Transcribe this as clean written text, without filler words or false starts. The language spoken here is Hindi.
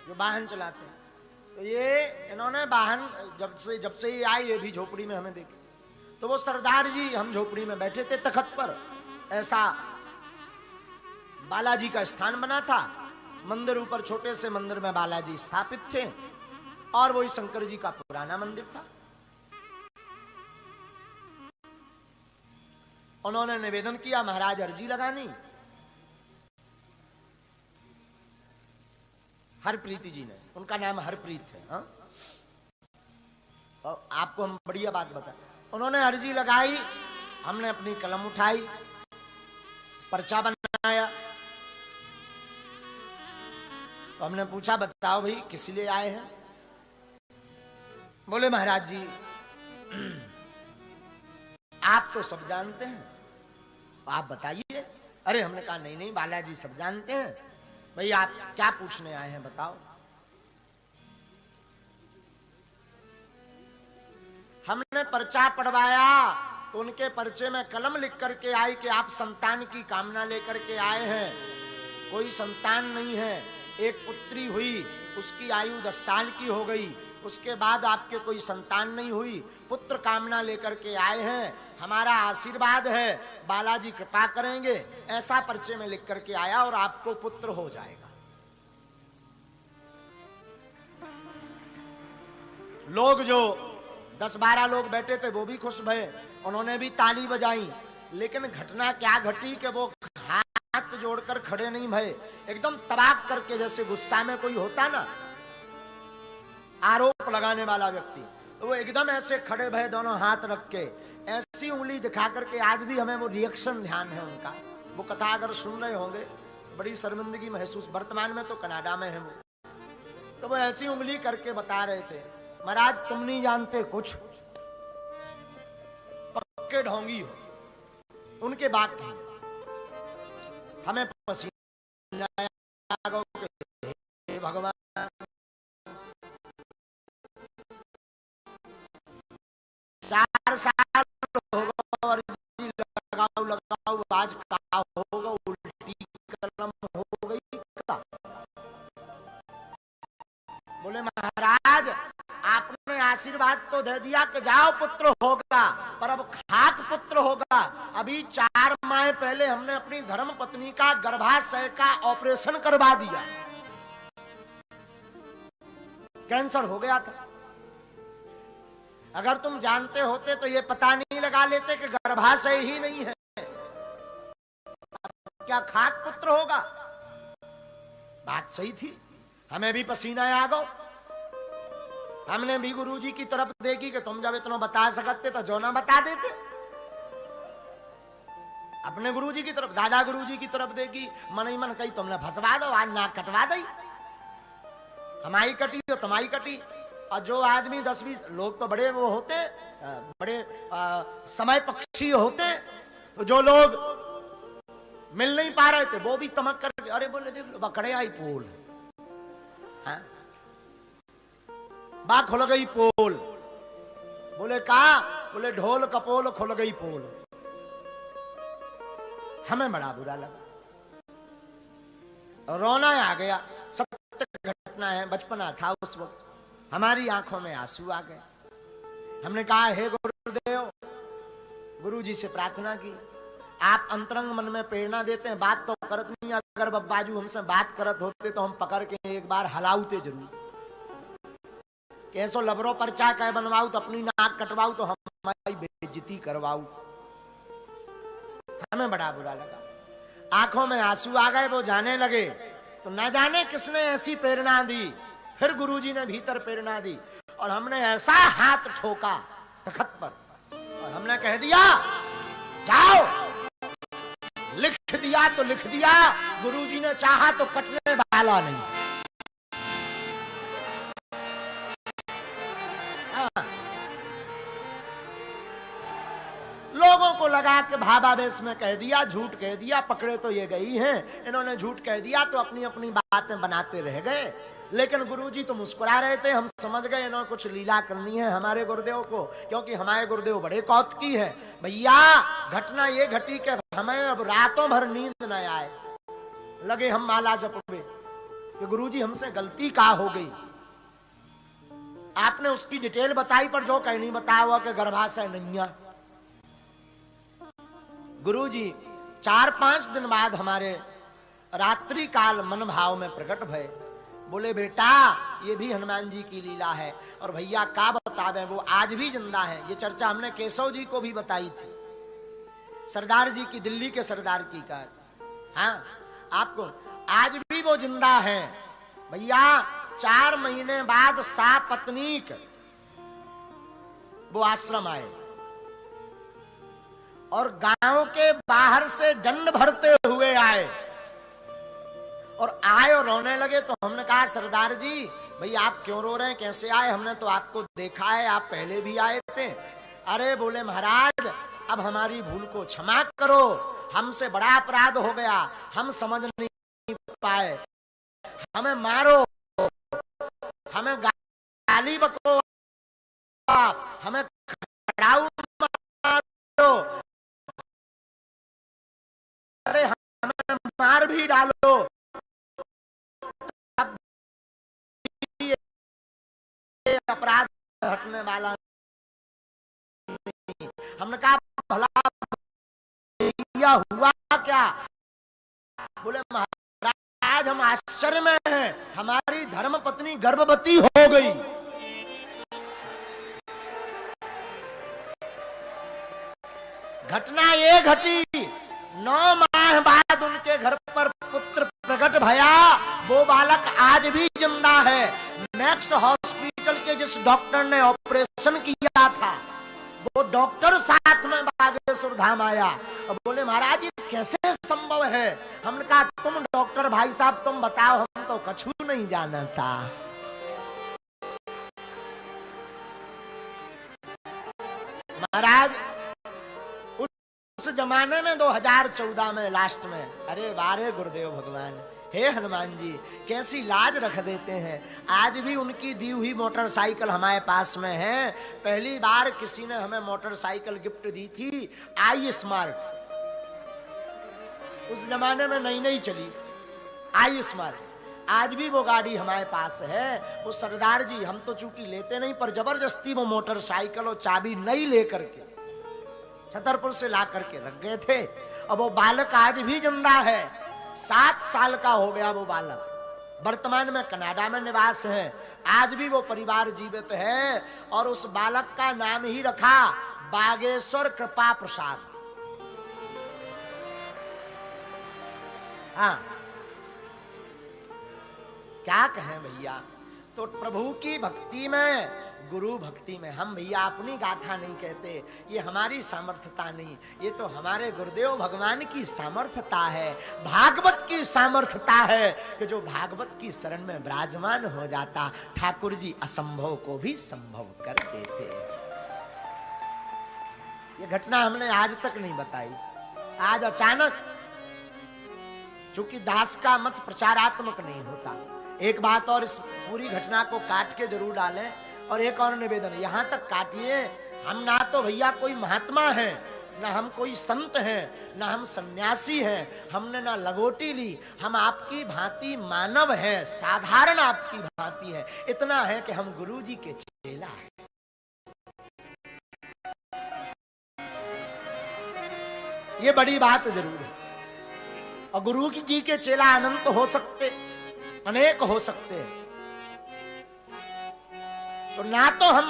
जो वाहन चलाते हैं। तो ये इन्होंने वाहन जब से ये आए, ये भी झोपड़ी में हमें देखे। तो वो सरदार जी, हम झोपड़ी में बैठे थे तखत पर, ऐसा बालाजी का स्थान बना था, मंदिर ऊपर, छोटे से मंदिर में बालाजी स्थापित थे, और वही शंकर जी का पुराना मंदिर था। उन्होंने निवेदन किया, महाराज अर्जी लगानी। हरप्रीति जी ने, उनका नाम हरप्रीत है। हाँ? और आपको हम बढ़िया बात बताएं, उन्होंने अर्जी लगाई, हमने अपनी कलम उठाई, पर्चा बनाया। तो हमने पूछा, बताओ भाई किस लिए आए हैं? बोले महाराज जी आप तो सब जानते हैं, आप बताइए। अरे हमने कहा नहीं नहीं बालाजी सब जानते हैं, भाई आप क्या पूछने आए हैं बताओ। हमने पर्चा पढ़वाया तो उनके पर्चे में कलम लिख करके आई कि आप संतान की कामना लेकर के आए हैं, कोई संतान नहीं है, एक पुत्री हुई, उसकी आयु 10 साल की हो गई, उसके बाद आपके कोई संतान नहीं हुई, पुत्र कामना लेकर के आए हैं, हमारा आशीर्वाद है, बालाजी कृपा करेंगे, ऐसा पर्चे में लिख करके आया और आपको पुत्र हो जाएगा। लोग जो 10-12 लोग बैठे थे वो भी खुश भये, उन्होंने भी ताली बजाई। लेकिन घटना क्या घटी कि वो हाथ जोड़कर खड़े नहीं भये, एकदम तबाक करके, जैसे गुस्सा में कोई होता ना आरोप लगाने वाला व्यक्ति, तो वो एकदम ऐसे खड़े भये, दोनों हाथ रख के ऐसी उंगली दिखा करके। आज भी हमें वो रिएक्शन ध्यान है उनका, वो कथा अगर सुन रहे होंगे बड़ी शर्मिंदगी महसूस, वर्तमान में तो कनाडा में है वो, तो वो ऐसी उंगली करके बता रहे थे, महाराज तुम नहीं जानते कुछ, पक्के ढोंगी हो, उनके बात नहीं। हमें पसीना आया, भगवान 4 साल होगा अर्जी लगाओ, आज का होगा, उल्टी कलम हो गई का। बोले महाराज आपने आशीर्वाद तो दे दिया कि जाओ पुत्र होगा, पर अब खाक पुत्र होगा। अभी 4 माह पहले हमने अपनी धर्म पत्नी का गर्भाशय का ऑपरेशन करवा दिया, कैंसर हो गया था। अगर तुम जानते होते तो ये पता नहीं लगा लेते कि गर्भाशय ही नहीं है, क्या खाक पुत्र होगा? बात सही थी, हमें भी पसीना आ गो। हमने भी गुरुजी की तरफ देखी कि तुम जब इतना बता सकते तो जो ना बता देते। अपने गुरुजी की तरफ, दादा गुरुजी की तरफ देखी, मन ही मन कही तुमने फंसवा दो, आज नाक कटवा दी, हमारी कटी तो तुम्हारी कटी। और जो आदमी 10-20 लोग तो बड़े वो होते, बड़े समय पक्षी होते, जो लोग मिल नहीं पा रहे थे वो भी तमक कर, अरे बोले देख लो बकड़े आई पोल, हाँ? बा खुल गई पोल। बोले कहा? बोले ढोल कपोल खुल गई पोल। हमें बड़ा बुरा लगा, रोना आ गया। सत्य घटना है, बचपना था उस वक्त, हमारी आंखों में आंसू आ गए। हमने कहा हे गुरुदेव, गुरुजी से प्रार्थना की, आप अंतरंग मन में प्रेरणा देते हैं, बात तो करत नहीं, अगर बब्बाजू हमसे बात करत होते तो हम पकड़ के एक बार हलाउते जरूर, कैसो लबरो पर्चा कह बनवाऊ तो अपनी नाक कटवाऊ तो हमारी बेइज्जती करवाऊ। हमें बड़ा बुरा लगा, आंखों में आंसू आ गए, वो जाने लगे। तो न जाने किसने ऐसी प्रेरणा दी, फिर गुरुजी ने भीतर प्रेरणा दी और हमने ऐसा हाथ ठोका तखत पर और हमने कह दिया जाओ, लिख दिया तो लिख दिया, गुरुजी ने चाहा तो कटने वाला नहीं। लोगों को लगा कि भावावेश में कह दिया, झूठ कह दिया, पकड़े तो ये गई हैं, इन्होंने झूठ कह दिया तो अपनी अपनी बातें बनाते रह गए। लेकिन गुरुजी तो मुस्कुरा रहे थे, हम समझ गए इन्होंने कुछ लीला करनी है हमारे गुरुदेव को, क्योंकि हमारे गुरुदेव बड़े कौतुकी है। भैया घटना ये घटी कि हमें अब रातों भर नींद न आए, लगे हम माला जपवे, कि गुरुजी हमसे गलती का हो गई। आपने उसकी डिटेल बताई पर जो कहीं नहीं बताया हुआ कि गर्भाशय नैया। गुरुजी 4-5 दिन बाद हमारे रात्रि काल मन भाव में प्रकट भय। बोले बेटा ये भी हनुमान जी की लीला है। और भैया का बतावे, वो आज भी जिंदा है। ये चर्चा हमने केशव जी को भी बताई थी, सरदार जी की, दिल्ली के सरदार की का। हाँ, आपको आज भी वो जिंदा है भैया। 4 महीने बाद सापत्नीक वो आश्रम आए और गांव के बाहर से दंड भरते हुए आए और आए और रोने लगे। तो हमने कहा सरदार जी भाई आप क्यों रो रहे हैं, कैसे आए? हमने तो आपको देखा है, आप पहले भी आए थे। अरे बोले महाराज अब हमारी भूल को क्षमा करो, हमसे बड़ा अपराध हो गया, हम समझ नहीं पाए, हमें मारो, हमें गाली बको, हमें खड़ाऊ मारो, अरे हमें मार भी डालो, अपराध हटने वाला नहीं। हमने कहा भला यह हुआ क्या? बोले महाराज हम आश्चर्य में हैं, हमारी धर्म पत्नी गर्भवती हो गई। घटना ये घटी, 9 माह बाद उनके घर पर पुत्र प्रकट भया। वो बालक आज भी जिंदा है। मैक्स हॉस्पिटल के जिस डॉक्टर ने ऑपरेशन किया था वो डॉक्टर साथ में बागेश्वर धाम आया। अब बोले महाराज ये कैसे संभव है? हमने कहा तुम डॉक्टर भाई साहब तुम बताओ, हम तो कछु नहीं जानता। महाराज उस जमाने में 2014 में लास्ट में, अरे वारे गुरुदेव भगवान, हे हनुमान जी कैसी लाज रख देते हैं। आज भी उनकी दी हुई मोटरसाइकिल हमारे पास में है। पहली बार किसी ने हमें मोटरसाइकिल गिफ्ट दी थी, आई स्मार्ट। उस जमाने में नई नई चली आई स्मार्ट। आज भी वो गाड़ी हमारे पास है। वो सरदार जी हम तो चूंकि लेते नहीं पर जबरदस्ती वो मोटरसाइकिल और चाबी नई लेकर के छतरपुर से ला करके रख गए थे। अब वो बालक आज भी जिंदा है, 7 साल का हो गया वो बालक। वर्तमान में कनाडा में निवास है। आज भी वो परिवार जीवित है और उस बालक का नाम ही रखा बागेश्वर कृपा प्रसाद। हाँ क्या कहें भैया। तो प्रभु की भक्ति में, गुरु भक्ति में, हम भैया अपनी गाथा नहीं कहते, ये हमारी सामर्थ्यता नहीं, ये तो हमारे गुरुदेव भगवान की सामर्थ्यता है, भागवत की सामर्थ्यता है कि जो भागवत की शरण में विराजमान हो जाता ठाकुर जी असंभव को भी संभव कर देते। ये घटना हमने आज तक नहीं बताई, आज अचानक, चूंकि दास का मत प्रचारात्मक नहीं होता। एक बात और, इस पूरी घटना को काट के जरूर डालें। और एक और निवेदन, यहां तक काटिए, हम ना तो भैया कोई महात्मा है, ना हम कोई संत हैं, ना हम सन्यासी हैं, हमने ना लगोटी ली, हम आपकी भांति मानव हैं, साधारण आपकी भांति है। इतना है कि हम गुरु जी के चेला हैं। ये बड़ी बात जरूर है। और गुरु जी के चेला अनंत हो सकते, अनेक हो सकते हैं। तो ना तो हम